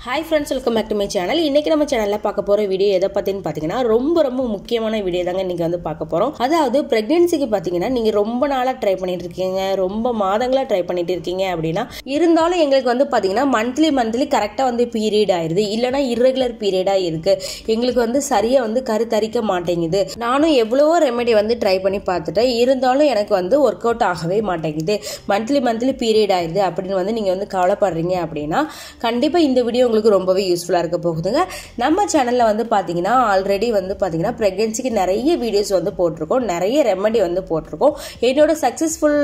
Hi friends, welcome back to my channel. இன்னைக்கு நம்ம சேனல்ல பார்க்க போற வீடியோ எதை பத்தின்னு பாத்தீங்கன்னா ரொம்ப முக்கியமான வீடியோ தாங்க இன்னைக்கு வந்து பார்க்க போறோம். அதாவது பிரெக்னன்சிக்கு பாத்தீங்கன்னா நீங்க ரொம்ப நாளா ட்ரை பண்ணிட்டு இருக்கீங்க, ரொம்ப மாதங்களா ட்ரை பண்ணிட்டு இருக்கீங்க அப்படினா இருந்தாலும் எங்களுக்கு வந்து பாத்தீங்கன்னா மந்த்லி கரெக்ட்டா வந்து பீரியட் ஆயிருது, இல்லனா irregular பீரியடா இருக்கு, எங்களுக்கு வந்து சரியா வந்து கருத்தரிக்க மாட்டேங்குது. நானும் எவ்வளவோ ரெமெடி வந்து ட்ரை பண்ணி பார்த்துட்டேன், இருந்தாலும் எனக்கு வந்து வொர்க் அவுட் ஆகவே மாட்டேங்குது. மந்த்லி பீரியட் ஆயிருது அப்படின்னு வந்து நீங்க வந்து கவலைப்படுறீங்க அப்படினா கண்டிப்பா இந்த வீடியோ உங்களுக்கு ரொம்பவே யூஸ்ஃபுல்லா இருக்க போகுதுங்க. நம்ம சேனல்ல வந்து பாத்தீங்கன்னா ஆல்ரெடி வந்து பாத்தீங்கன்னா பிரெக்னன்சிக்கு நிறைய வீடியோஸ் வந்து போட்டிருக்கோம், நிறைய ரெமெடி வந்து போட்டிருக்கோம். என்னோட சக்சஸ்ஃபுல்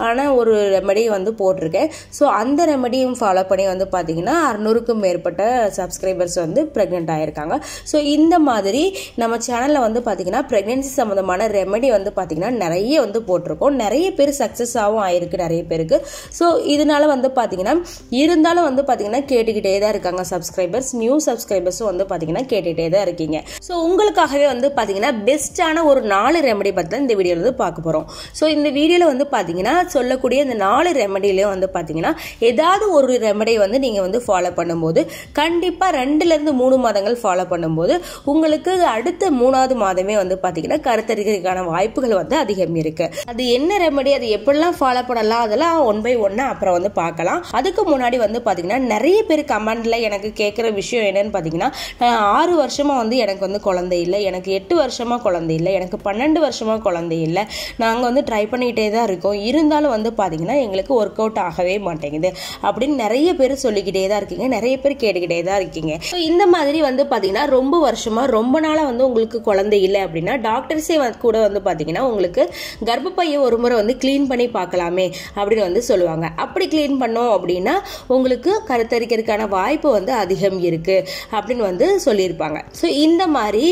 ஆன ஒரு ரெமெடி வந்து போட்டிருக்கேன். ஸோ அந்த ரெமெடியும் ஃபாலோ பண்ணி வந்து பாத்தீங்கன்னா 600க்கும் மேற்பட்ட சப்ஸ்கிரைபர்ஸ் வந்து பிரெக்னென்ட் ஆயிருக்காங்க. ஸோ இந்த மாதிரி நம்ம சேனல்ல வந்து பாத்தீங்கன்னா பிரெக்னன்சி சம்பந்தமான ரெமெடி வந்து பாத்தீங்கன்னா நிறைய வந்து போட்டிருக்கோம், நிறைய பேர் சக்சஸ் ஆகும் ஆயிருக்கு நிறைய பேருக்கு. ஸோ இதனால வந்து பாத்தீங்கன்னா இருந்தாலும் வந்து பாத்தீங்கன்னா கேட்டுக்கிட்டே தான் இருக்காங்க சப்ஸ்கிரைபர்ஸ், நியூ சப்ஸ்கிரைபர்ஸும் வந்து பாத்தீங்கன்னா கேட்டுட்டே தான் இருக்கீங்க. ஸோ உங்களுக்காகவே வந்து பாத்தீங்கன்னா பெஸ்டான ஒரு 4 ரெமெடி பத்தி இந்த வீடியோல வந்து பார்க்க போறோம். ஸோ இந்த வீடியோல வந்து பாத்தீங்கன்னா சொல்லக்கூடிய இந்த 4 ரெமெடியிலயும் வந்து பாத்தீங்கன்னா ஏதாவது ஒரு ரெமெடி வந்து நீங்க வந்து ஃபாலோ பண்ணும்போது கண்டிப்பா 2ல இருந்து 3 மாதங்கள் ஃபாலோ பண்ணும்போது உங்களுக்கு அடுத்த 3வது மாதமே வந்து பாத்தீங்கன்னா கருத்தரிக்கிறதுக்கான வாய்ப்புகள் வந்து அதிகம் இருக்கு. அது என்ன ரெமெடி, அது எப்படிலாம் ஃபாலோ பண்ணலாம், அதெல்லாம் ஒன் பை ஒன்னா அப்புறம் வந்து பார்க்கலாம். அதுக்கு முன்னாடி வந்து பாத்தீங்கன்னா நிறைய பேர் கமெண்ட்ல எனக்கு கேட்குற விஷயம் என்னன்னு பார்த்தீங்கன்னா 6 வருஷமா வந்து எனக்கு வந்து குழந்தை இல்லை, எனக்கு 8 வருஷமா குழந்தை இல்லை, எனக்கு 12 வருஷமா குழந்தை இல்லை, நாங்கள் வந்து ட்ரை பண்ணிக்கிட்டே தான் இருக்கோம், இருந்தாலும் வந்து பார்த்தீங்கன்னா எங்களுக்கு ஒர்க் அவுட் ஆகவே மாட்டேங்குது அப்படின்னு நிறைய பேர் சொல்லிக்கிட்டே தான் இருக்கீங்க, நிறைய பேர் கேட்டுக்கிட்டே தான் இருக்கீங்க. ஸோ இந்த மாதிரி வந்து பார்த்தீங்கன்னா ரொம்ப வருஷமா ரொம்ப நாளாக வந்து உங்களுக்கு குழந்தை இல்லை அப்படின்னா டாக்டர்ஸே கூட வந்து பார்த்தீங்கன்னா உங்களுக்கு கர்ப்பப்பையை ஒரு முறை வந்து கிளீன் பண்ணி பார்க்கலாமே அப்படின்னு வந்து சொல்லுவாங்க. அப்படி கிளீன் பண்ணோம் அப்படின்னா உங்களுக்கு கருத்தரிக்கிறதுக்கான வாய்ப்பு வந்து அதிகம் இருக்கு அப்படின்னு வந்து சொல்லியிருப்பாங்க. ஸோ இந்த மாதிரி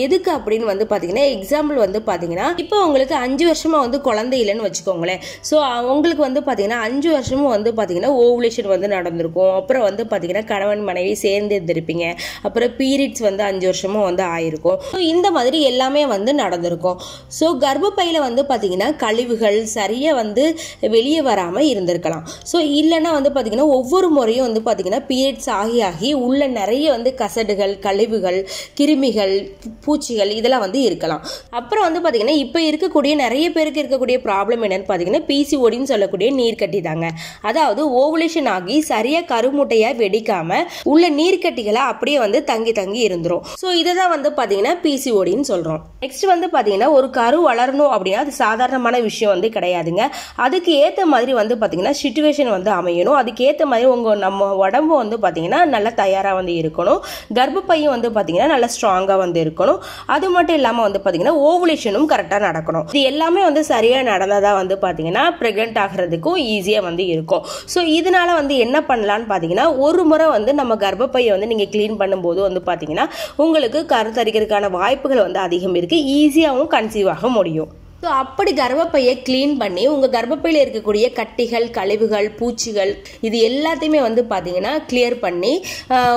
எதுக்கு அப்படின்னு வந்து பார்த்தீங்கன்னா எக்ஸாம்பிள் வந்து பார்த்தீங்கன்னா இப்போ உங்களுக்கு 5 வருஷமா வந்து குழந்தை இல்லைன்னு வச்சுக்கோங்களேன். ஸோ உங்களுக்கு வந்து பார்த்தீங்கன்னா 5 வருஷமும் வந்து பார்த்தீங்கன்னா ஓவுலேஷன் வந்து நடந்திருக்கும், அப்புறம் வந்து பார்த்தீங்கன்னா கணவன் மனைவி சேர்ந்து இருந்திருப்பீங்க, அப்புறம் பீரியட்ஸ் வந்து 5 வருஷமும் வந்து ஆயிருக்கும். ஸோ இந்த மாதிரி எல்லாமே வந்து நடந்திருக்கும். ஸோ கர்ப்பப்பையில வந்து பார்த்தீங்கன்னா கழிவுகள் சரியா வந்து வெளியே வராமல் இருந்திருக்கலாம். ஸோ இல்லைன்னா வந்து பார்த்தீங்கன்னா ஒவ்வொரு முறையும் வந்து பார்த்தீங்கன்னா பீரியட்ஸ் ஆகி உள்ள நிறைய வந்து கசடுகள், கழிவுகள், கிருமிகள், பூச்சிகள் இதெல்லாம் வந்து இருக்கலாம். அப்புறம் வந்து பார்த்தீங்கன்னா இப்போ இருக்கக்கூடிய நிறைய பேருக்கு இருக்கக்கூடிய ப்ராப்ளம் என்னன்னு பார்த்தீங்கன்னா பிசிஓடின்னு சொல்லக்கூடிய நீர்க்கட்டி தாங்க. அதாவது ஓவுலேஷன் ஆகி சரியா கருமுட்டையா வெடிக்காம உள்ள நீர்க்கட்டிகளை அப்படியே வந்து தங்கி இருந்துரும். ஸோ இதை தான் வந்து பார்த்தீங்கன்னா பிசிஓடின்னு சொல்றோம். நெக்ஸ்ட் வந்து பார்த்தீங்கன்னா ஒரு கரு வளரணும் அப்படின்னா அது சாதாரணமான விஷயம் வந்து கிடையாதுங்க. அதுக்கு ஏற்ற மாதிரி வந்து பார்த்தீங்கன்னா சிச்சுவேஷன் வந்து அமையணும், அதுக்கு ஏற்ற மாதிரி நம்ம உடம்பு வந்து பார்த்தீங்கன்னா நல்லா தயாரா வந்து இருக்கணும், கர்ப்பப்பையும் வந்து பாத்தீங்கன்னா நல்லா ஸ்ட்ராங்கா வந்து இருக்கணும், அது மட்டும் இல்லாம வந்து பாத்தீங்கன்னா ஓவுலேஷனும் கரெக்டா நடக்கணும். இது எல்லாமே வந்து சரியா நடந்ததா வந்து பாத்தீங்கன்னா பிரெக்னென்ட் ஆகிறதுக்கும் ஈஸியா வந்து இருக்கும். ஸோ இதனால வந்து என்ன பண்ணலாம்னு பாத்தீங்கன்னா ஒரு முறை வந்து நம்ம கர்ப்பப்பையை வந்து நீங்க கிளீன் பண்ணும்போது வந்து பாத்தீங்கன்னா உங்களுக்கு கருத்தரிக்கிறதுக்கான வாய்ப்புகள் வந்து அதிகம் இருக்கு, ஈஸியாகவும் கன்சீவ் ஆக முடியும். ஸோ அப்படி கர்ப்பப்பையை கிளீன் பண்ணி உங்கள் கர்ப்பப்பையில் இருக்கக்கூடிய கட்டிகள், கழிவுகள், பூச்சிகள் இது எல்லாத்தையுமே வந்து பார்த்தீங்கன்னா கிளியர் பண்ணி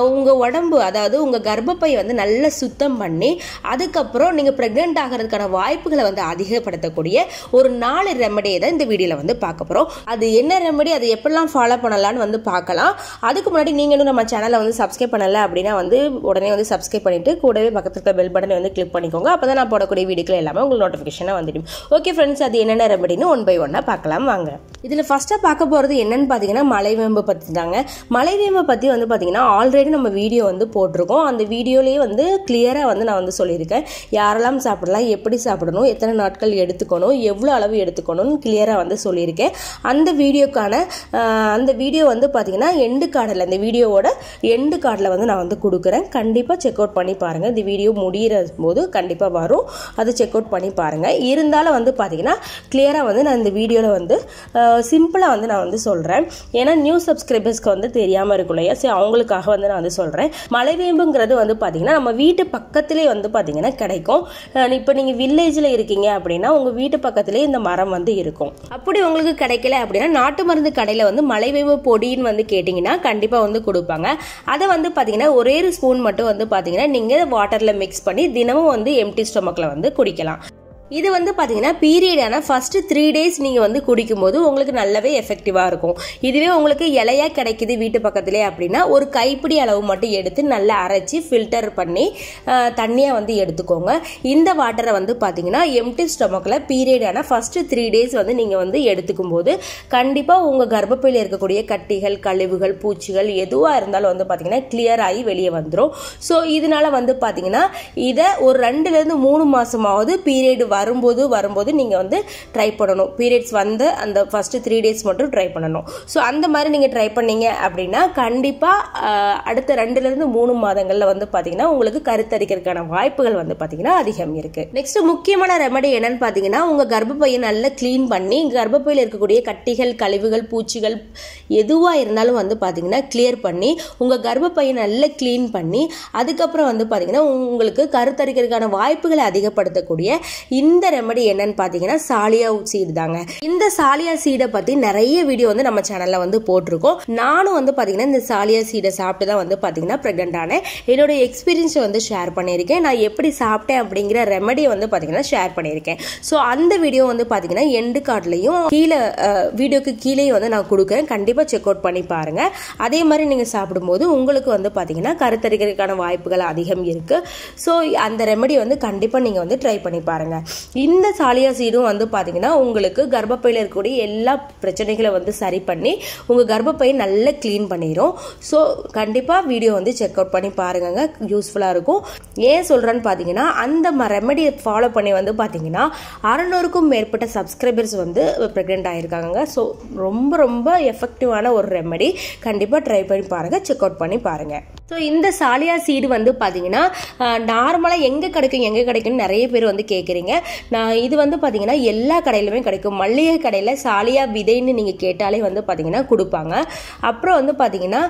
உங்கள் உடம்பு அதாவது உங்கள் கர்ப்பப்பையை வந்து நல்லா சுத்தம் பண்ணி அதுக்கப்புறம் நீங்கள் ப்ரெக்னென்ட் ஆகிறதுக்கான வாய்ப்புகளை வந்து அதிகப்படுத்தக்கூடிய ஒரு 4 ரெமெடியை தான் இந்த வீடியோவில் வந்து பார்க்க போகிறோம். அது என்ன ரெமெடி, அது எப்படிலாம் ஃபாலோ பண்ணலான்னு வந்து பார்க்கலாம். அதுக்கு முன்னாடி நீங்களும் நம்ம சேனலை வந்து சப்ஸ்கிரைப் பண்ணலை அப்படின்னா வந்து உடனே வந்து சப்ஸ்கிரைப் பண்ணிட்டு கூடவே பக்கத்தில் இருக்க பெல் பட்டனை வந்து கிளிக் பண்ணிக்கோங்க. அப்போ தான் நான் போடக்கூடிய வீடியோக்கள் எல்லாமே உங்களுக்கு நோட்டிஃபிகேஷனாக வந்துடும். ஓகே ஃப்ரெண்ட்ஸ், அது என்னென்ன ரெமெடின்னு ஒன் பை ஒன்னா பார்க்கலாம் வாங்க. இதில் ஃபர்ஸ்ட்டாக பார்க்க போகிறது என்னன்னு பார்த்தீங்கன்னா மலைவேம்பு பற்றி தாங்க. மலைவேம்பை பற்றி வந்து பார்த்தீங்கன்னா ஆல்ரெடி நம்ம வீடியோ வந்து போட்டிருக்கோம், அந்த வீடியோலேயே வந்து கிளியராக வந்து நான் வந்து சொல்லியிருக்கேன் யாரெல்லாம் சாப்பிடலாம், எப்படி சாப்பிடணும், எத்தனை நாட்கள் எடுத்துக்கணும், எவ்வளோ அளவு எடுத்துக்கணும்னு கிளியராக வந்து சொல்லியிருக்கேன். அந்த வீடியோ வந்து பார்த்தீங்கன்னா எண்டு கார்டில், இந்த வீடியோவோட எண்டு கார்டில் வந்து நான் வந்து கொடுக்குறேன், கண்டிப்பாக செக் அவுட் பண்ணி பாருங்கள். இந்த வீடியோ முடிகிற போது கண்டிப்பாக வரும், அதை செக் அவுட் பண்ணி பாருங்கள். இருந்தாலும் வந்து பார்த்தீங்கன்னா கிளியராக வந்து நான் இந்த வீடியோவில் வந்து சிம்பிளாக வந்து நான் வந்து சொல்கிறேன், ஏன்னா நியூ சப்ஸ்கிரைபர்ஸ்க்கு வந்து தெரியாமல் இருக்கும் இல்லையா, சரி அவங்களுக்காக வந்து நான் வந்து சொல்கிறேன். மலைவேம்புங்கிறது வந்து பார்த்தீங்கன்னா நம்ம வீட்டு பக்கத்திலே வந்து பார்த்தீங்கன்னா கிடைக்கும். இப்போ நீங்கள் வில்லேஜில் இருக்கீங்க அப்படின்னா உங்கள் வீட்டு பக்கத்திலே இந்த மரம் வந்து இருக்கும். அப்படி உங்களுக்கு கிடைக்கல அப்படின்னா நாட்டு மருந்து கடையில் வந்து மலைவேம்பு பொடின்னு வந்து கேட்டிங்கன்னா கண்டிப்பாக வந்து கொடுப்பாங்க. அதை வந்து பார்த்தீங்கன்னா ஒரே ஸ்பூன் மட்டும் வந்து பார்த்தீங்கன்னா நீங்கள் வாட்டரில் மிக்ஸ் பண்ணி தினமும் வந்து எம்டி ஸ்டொமக்கில் வந்து குடிக்கலாம். இது வந்து பார்த்தீங்கன்னா பீரியடான ஃபர்ஸ்ட் 3 days நீங்கள் வந்து குடிக்கும்போது உங்களுக்கு நல்லாவே எஃபெக்டிவாக இருக்கும். இதுவே உங்களுக்கு இலையாக கிடைக்குது வீட்டு பக்கத்துலேயே அப்படின்னா ஒரு கைப்பிடி அளவு மட்டும் எடுத்து நல்லா அரைச்சி ஃபில்டர் பண்ணி தண்ணியாக வந்து எடுத்துக்கோங்க. இந்த வாட்டரை வந்து பார்த்தீங்கன்னா எம்டி ஸ்டொமக்கில் பீரியடான ஃபர்ஸ்ட் 3 days வந்து நீங்கள் வந்து எடுத்துக்கும் போது கண்டிப்பாக உங்கள் கர்ப்பப்பையில் இருக்கக்கூடிய கட்டிகள், கழிவுகள், பூச்சிகள் எதுவாக இருந்தாலும் வந்து பார்த்தீங்கன்னா கிளியர் ஆகி வெளியே வந்துடும். ஸோ இதனால வந்து பார்த்தீங்கன்னா இதை ஒரு 2லேருந்து 3 மாதமாவது பீரியட் வரும்போது நீங்கள் வந்து ட்ரை பண்ணணும். பீரியட்ஸ் வந்து அந்த ஃபர்ஸ்ட் 3 days மட்டும் ட்ரை பண்ணணும். ஸோ அந்த மாதிரி நீங்கள் ட்ரை பண்ணீங்க அப்படின்னா கண்டிப்பாக அடுத்த 2லேருந்து 3 மாதங்களில் வந்து பார்த்தீங்கன்னா உங்களுக்கு கருத்தரிக்கிறதுக்கான வாய்ப்புகள் வந்து பார்த்தீங்கன்னா அதிகம் இருக்கு. நெக்ஸ்ட் முக்கியமான ரெமடி என்னன்னு பார்த்தீங்கன்னா உங்கள் கர்ப்பப்பையை நல்லா க்ளீன் பண்ணி கர்ப்பப்பையில் இருக்கக்கூடிய கட்டிகள், கழிவுகள், பூச்சிகள் எதுவாக இருந்தாலும் வந்து பார்த்தீங்கன்னா கிளியர் பண்ணி உங்கள் கர்ப்பப்பையை நல்லா க்ளீன் பண்ணி அதுக்கப்புறம் வந்து பார்த்தீங்கன்னா உங்களுக்கு கருத்தரிக்கிறதுக்கான வாய்ப்புகளை அதிகப்படுத்தக்கூடிய இந்த ரெமடி என்னன்னு பார்த்தீங்கன்னா சாலியா சீடு தாங்க. இந்த சாலியா சீடை பற்றி நிறைய வீடியோ வந்து நம்ம சேனலில் வந்து போட்டிருக்கோம். நானும் வந்து பார்த்தீங்கன்னா இந்த சாலியா சீடை சாப்பிட்டு தான் வந்து பார்த்தீங்கன்னா ப்ரெக்னென்ட் ஆனேன். என்னோட எக்ஸ்பீரியன்ஸை வந்து ஷேர் பண்ணியிருக்கேன். நான் எப்படி சாப்பிட்டேன் அப்படிங்கிற ரெமடியை வந்து பார்த்தீங்கன்னா ஷேர் பண்ணியிருக்கேன். ஸோ அந்த வீடியோ வந்து பார்த்தீங்கன்னா எண்டு கார்ட்லையும் கீழே வீடியோக்கு கீழேயும் வந்து நான் கொடுக்குறேன். கண்டிப்பாக செக் அவுட் பண்ணி பாருங்க. அதே மாதிரி நீங்கள் சாப்பிடும்போது உங்களுக்கு வந்து பார்த்தீங்கன்னா கருத்தரிக்கிறதுக்கான வாய்ப்புகள் அதிகம் இருக்கு. ஸோ அந்த ரெமடி வந்து கண்டிப்பாக நீங்கள் வந்து ட்ரை பண்ணி பாருங்க. இந்த சாலியா சீடும் வந்து பார்த்தீங்கன்னா உங்களுக்கு கர்ப்பப்பையில் இருக்கக்கூடிய எல்லா பிரச்சனைகளை வந்து சரி பண்ணி உங்கள் கர்ப்பப்பையை நல்லா க்ளீன் பண்ணிடும். ஸோ கண்டிப்பாக வீடியோ வந்து செக் அவுட் பண்ணி பாருங்க, யூஸ்ஃபுல்லாக இருக்கும். ஏன் சொல்கிறேன்னு பார்த்தீங்கன்னா அந்த ரெமடியை ஃபாலோ பண்ணி வந்து பார்த்தீங்கன்னா 600க்கும் மேற்பட்ட சப்ஸ்கிரைபர்ஸ் வந்து ப்ரெக்னென்ட் ஆகிருக்காங்க. ஸோ ரொம்ப ரொம்ப எஃபெக்டிவான ஒரு ரெமடி. கண்டிப்பாக ட்ரை பண்ணி பாருங்கள், செக் அவுட் பண்ணி பாருங்கள். ஸோ இந்த சாலியா சீடு வந்து பார்த்தீங்கன்னா நார்மலாக எங்கே கிடைக்கும்னு நிறைய பேர் வந்து கேட்குறீங்க. இது வந்து பார்த்தீங்கன்னா எல்லா கடையிலுமே கிடைக்கும். மல்லிகை கடையில் சாலியா விதைன்னு நீங்கள் கேட்டாலே வந்து பார்த்தீங்கன்னா கொடுப்பாங்க. அப்புறம் வந்து பார்த்தீங்கன்னா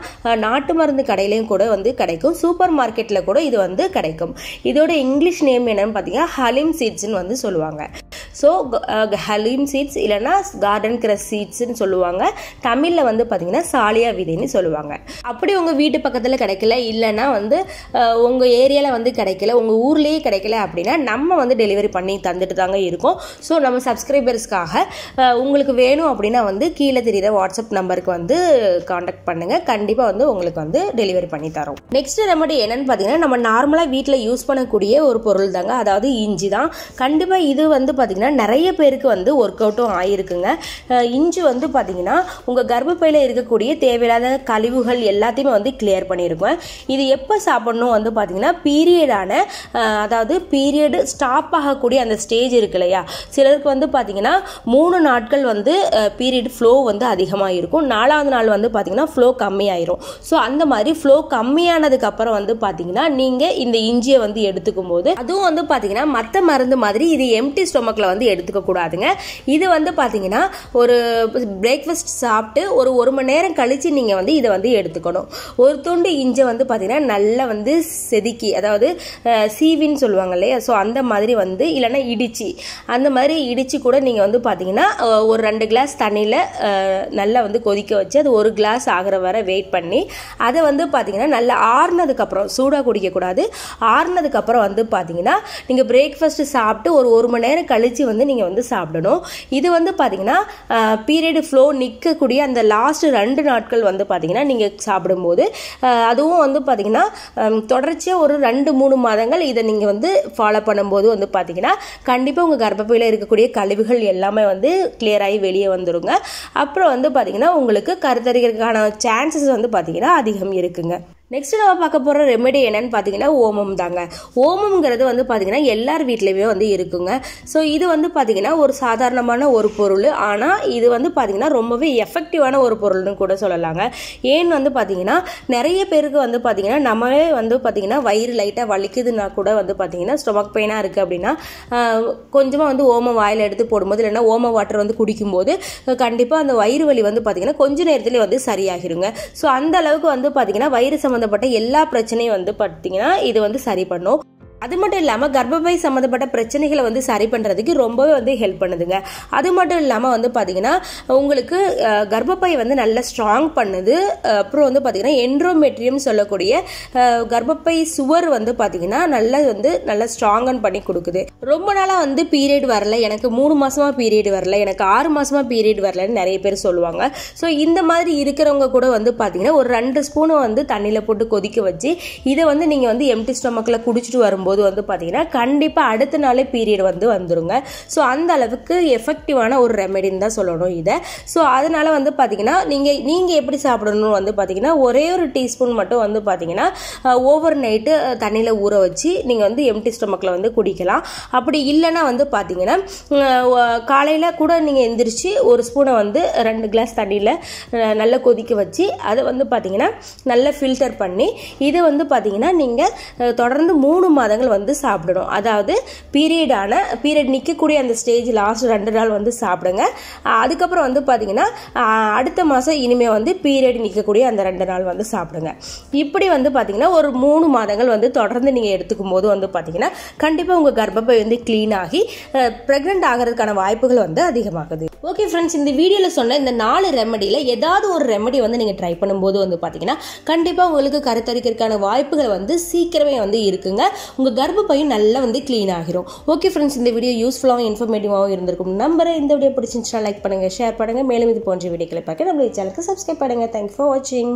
நாட்டு மருந்து கடையிலையும் கூட வந்து கிடைக்கும். சூப்பர் மார்க்கெட்டில் கூட இது வந்து கிடைக்கும். இதோட இங்கிலீஷ் நேம் என்னன்னு பார்த்தீங்கன்னா ஹலீம் சீட்ஸ்ன்னு வந்து சொல்லுவாங்க. ஸோ ஹலீம் சீட்ஸ் இல்லைன்னா கார்டன் கிரஸ் சீட்ஸ்ன்னு சொல்லுவாங்க. தமிழில் வந்து பார்த்தீங்கன்னா சாலியா விதைன்னு சொல்லுவாங்க. அப்படி உங்கள் வீட்டு பக்கத்தில் கிடைக்கல, இல்லைன்னா வந்து உங்கள் ஏரியாவில் வந்து கிடைக்கல, உங்கள் ஊர்லேயே கிடைக்கல அப்படின்னா நம்ம வந்து டெலிவரி பண்ணி தந்துட்டு தாங்க இருக்கோம். ஸோ நம்ம சப்ஸ்கிரைபர்ஸ்க்காக உங்களுக்கு வேணும் அப்படின்னா வந்து கீழே தெரியுற வாட்ஸ்அப் நம்பருக்கு வந்து காண்டாக்ட் பண்ணுங்கள். கண்டிப்பாக வந்து உங்களுக்கு வந்து டெலிவரி பண்ணி தரோம். நெக்ஸ்ட் ரெமடி என்னன்னு பார்த்தீங்கன்னா நம்ம நார்மலாக வீட்டில் யூஸ் பண்ணக்கூடிய ஒரு பொருள் தாங்க, அதாவது இஞ்சி தான். கண்டிப்பாக இது வந்து பார்த்தீங்கன்னா நிறைய பேருக்கு வந்து ஒர்க் அவுட்டும் ஆகிருக்குங்க. இஞ்சி வந்து பார்த்தீங்கன்னா உங்கள் கர்ப்பப்பையில் இருக்கக்கூடிய தேவையில்லாத கழிவுகள் எல்லாத்தையுமே வந்து கிளியர் பண்ணியிருக்கோம். இது எப்போ சாப்பிடணும் வந்து பார்த்தீங்கன்னா பீரியடான அதாவது பீரியடு ஸ்டாப் ஆகக்கூடிய அந்த ஸ்டேஜ் இருக்கு இல்லையா, சிலருக்கு வந்து பார்த்தீங்கன்னா 3 நாட்கள் வந்து பீரியட் ஃப்ளோ வந்து அதிகமாக இருக்கும், 4வது நாள் வந்து பார்த்தீங்கன்னா ஃப்ளோ கம்மியாயிரும். ஸோ அந்த மாதிரி ஃப்ளோ கம்மியானதுக்கு அப்புறம் வந்து பார்த்தீங்கன்னா நீங்கள் இந்த இஞ்சியை வந்து எடுத்துக்கும் போது அதுவும் வந்து பார்த்தீங்கன்னா மற்ற மருந்து மாதிரி இது எம்டி ஸ்டொமக்கில் வந்து எடுத்துக்க கூடாதுங்க. இது வந்து பார்த்தீங்கன்னா ஒரு பிரேக்ஃபாஸ்ட் சாப்பிட்டு ஒரு மணி நேரம் கழிச்சு நீங்கள் வந்து இதை வந்து எடுத்துக்கணும். ஒரு துண்டு இஞ்சி வந்து பார்த்தீங்கன்னா நல்லா வந்து செதுக்கி, அதாவது சீவின்னு சொல்லுவாங்க இல்லையா, ஸோ அந்த மாதிரி வந்து இல்லைன்னா இடிச்சு, அந்த மாதிரி இடிச்சு கூட நீங்கள் வந்து பார்த்தீங்கன்னா ஒரு 2 கிளாஸ் தண்ணியில் நல்லா வந்து கொதிக்க வச்சு அது 1 கிளாஸ் ஆகிற வரை வெயிட் பண்ணி அதை வந்து பார்த்தீங்கன்னா நல்லா ஆறுனதுக்கப்புறம், சூடாக குடிக்கக்கூடாது, ஆறுனதுக்கப்புறம் வந்து பார்த்தீங்கன்னா நீங்கள் பிரேக்ஃபாஸ்ட் சாப்பிட்டு ஒரு மணி நேரம் கழிச்சு வந்து நீங்கள் வந்து சாப்பிடணும். இது வந்து பார்த்தீங்கன்னா பீரியட் ஃப்ளோ நிற்கக்கூடிய அந்த லாஸ்ட் 2 நாட்கள் வந்து பார்த்தீங்கன்னா நீங்கள் சாப்பிடும்போது அதுவும் வந்து பார்த்தீங்கன்னா தொடர்ச்சியாக ஒரு 2-3 மாதங்கள் இதை நீங்கள் வந்து ஃபாலோ பண்ணும்போது வந்து பார்த்தீங்கன்னா கண்டிப்பாக உங்கள் கர்ப்பப்பையில் இருக்கக்கூடிய கழிவுகள் எல்லாமே வந்து கிளியர் ஆகி வெளியே வந்துடுங்க. அப்புறம் வந்து பார்த்தீங்கன்னா உங்களுக்கு கருத்தரிக்கிறதுக்கான சான்சஸ் வந்து பார்த்தீங்கன்னா அதிகம் இருக்குங்க. நெக்ஸ்ட் நம்ம பார்க்க போகிற ரெமெடி என்னன்னு பார்த்தீங்கன்னா ஓமம் தாங்க. ஓமம்ங்கிறது வந்து பார்த்தீங்கன்னா எல்லார் வீட்லேயுமே வந்து இருக்குங்க. ஸோ இது வந்து பார்த்தீங்கன்னா ஒரு சாதாரணமான ஒரு பொருள், ஆனால் இது வந்து பார்த்தீங்கன்னா ரொம்பவே எஃபெக்டிவான ஒரு பொருள்னு கூட சொல்லலாங்க. ஏன்னு வந்து பார்த்தீங்கன்னா நிறைய பேருக்கு வந்து பார்த்தீங்கன்னா நம்மவே வந்து பார்த்தீங்கன்னா வயிறு லைட்டாக வலிக்குதுன்னா கூட வந்து பார்த்தீங்கன்னா ஸ்டொமக் பெயினாக இருக்குது அப்படின்னா கொஞ்சமாக வந்து ஓமம் வாயில் எடுத்து போடும்போது இல்லைன்னா ஓம வாட்டர் வந்து குடிக்கும்போது கண்டிப்பாக அந்த வயிறு வலி வந்து பார்த்தீங்கன்னா கொஞ்ச நேரத்துலேயே வந்து சரியாகிருங்க. ஸோ அந்த அளவுக்கு வந்து பார்த்தீங்கன்னா வயிறு சம்பந்தப்பட்ட எல்லா பிரச்சனையும் வந்து பார்த்தீங்கன்னா இது வந்து சரி பண்ணும். அது மட்டும் இல்லாமல் கர்ப்பப்பை சம்மந்தப்பட்ட பிரச்சனைகளை வந்து சரி பண்ணுறதுக்கு ரொம்பவே வந்து ஹெல்ப் பண்ணுதுங்க. அது மட்டும் இல்லாமல் வந்து பார்த்தீங்கன்னா உங்களுக்கு கர்ப்பப்பை வந்து நல்லா ஸ்ட்ராங் பண்ணுது. அப்புறம் வந்து பார்த்தீங்கன்னா என்ட்ரோமெட்ரியம் சொல்லக்கூடிய கர்ப்பப்பை சுவர் வந்து பார்த்தீங்கன்னா நல்லா ஸ்ட்ராங்கன் பண்ணி கொடுக்குது. ரொம்ப நாளாக வந்து பீரியட் வரல, எனக்கு 3 மாசமாக பீரியட் வரல, எனக்கு 6 மாசமாக பீரியட் வரலன்னு நிறைய பேர் சொல்லுவாங்க. ஸோ இந்த மாதிரி இருக்கிறவங்க கூட வந்து பார்த்தீங்கன்னா ஒரு 2 ஸ்பூனை வந்து தண்ணியில் போட்டு கொதிக்க வச்சு இதை வந்து நீங்கள் வந்து எம்டி ஸ்டொமக்கில் குடிச்சிட்டு வரும்போது வந்து பார்த்தீங்கன்னா கண்டிப்பாக அடுத்த நாளே பீரியட் வந்துருங்க. ஸோ அந்த அளவுக்கு எஃபெக்டிவான ஒரு ரெமெடின்னு தான் சொல்லணும் இதை. ஸோ அதனால வந்து பார்த்தீங்கன்னா நீங்கள் எப்படி சாப்பிடணும் வந்து பார்த்தீங்கன்னா ஒரே ஒரு டீஸ்பூன் மட்டும் வந்து பார்த்தீங்கன்னா ஓவர் நைட்டு தண்ணியில் ஊற வச்சு நீங்கள் வந்து எம்டி ஸ்டொமக்கில் வந்து குடிக்கலாம். அப்படி இல்லைன்னா வந்து பார்த்தீங்கன்னா காலையில் கூட நீங்கள் எந்திரிச்சு ஒரு ஸ்பூனை வந்து 2 கிளாஸ் தண்ணியில் நல்லா கொதிக்க வச்சு அதை வந்து பார்த்தீங்கன்னா நல்லா ஃபில்டர் பண்ணி இதை வந்து பார்த்தீங்கன்னா நீங்கள் தொடர்ந்து 3 மாதங்கள் வந்து சாப்பிடணும். அதாவது பீரியட் நிற்கக்கூடிய அந்த ஸ்டேஜ் லாஸ்ட் 2 நாள் வந்து சாப்பிடுங்க. அதுக்கப்புறம் வந்து பார்த்தீங்கன்னா அடுத்த மாதம் இனிமேல் வந்து பீரியட் நிற்கக்கூடிய அந்த 2 நாள் வந்து சாப்பிடுங்க. இப்படி வந்து பார்த்தீங்கன்னா ஒரு 3 மாதங்கள் வந்து தொடர்ந்து நீங்கள் எடுத்துக்கும் போது வந்து பார்த்தீங்கன்னா கண்டிப்பாக உங்கள் கர்ப்பப்பை வந்து க்ளீன் ஆகி ப்ரெக்னென்ட் ஆகிறதுக்கான வாய்ப்புகள் வந்து அதிகமாகுது. ஓகே ஃப்ரெண்ட்ஸ், இந்த வீடியோவில் சொன்ன இந்த 4 ரெமெடியில் ஏதாவது ஒரு ரெமெடி வந்து நீங்கள் ட்ரை பண்ணும்போது வந்து பார்த்தீங்கன்னா கண்டிப்பாக உங்களுக்கு கருத்தரிக்கிறதுக்கான வாய்ப்புகள் வந்து சீக்கிரமே வந்து இருக்குங்க. உங்கள் கர்ப்பப்பையும் நல்லா வந்து க்ளீன் ஆகிரும். ஓகே ஃப்ரெண்ட்ஸ், இந்த வீடியோ யூஸ்ஃபுல்லாகவும் இன்ஃபர்மேட்டிவாகவும் இருந்திருக்கும் நம்புறேன். இந்த வீடியோ பிடிச்சிருந்துச்சுன்னா லைக் பண்ணுங்கள், ஷேர் பண்ணுங்கள். மேலும் இது போன்ற வீடியோக்களை பார்க்க நம்மளுடைய சேனலுக்கு சப்ஸ்கிரைப் பண்ணுங்கள். தேங்க்ஸ் ஃபார் வாட்சிங்.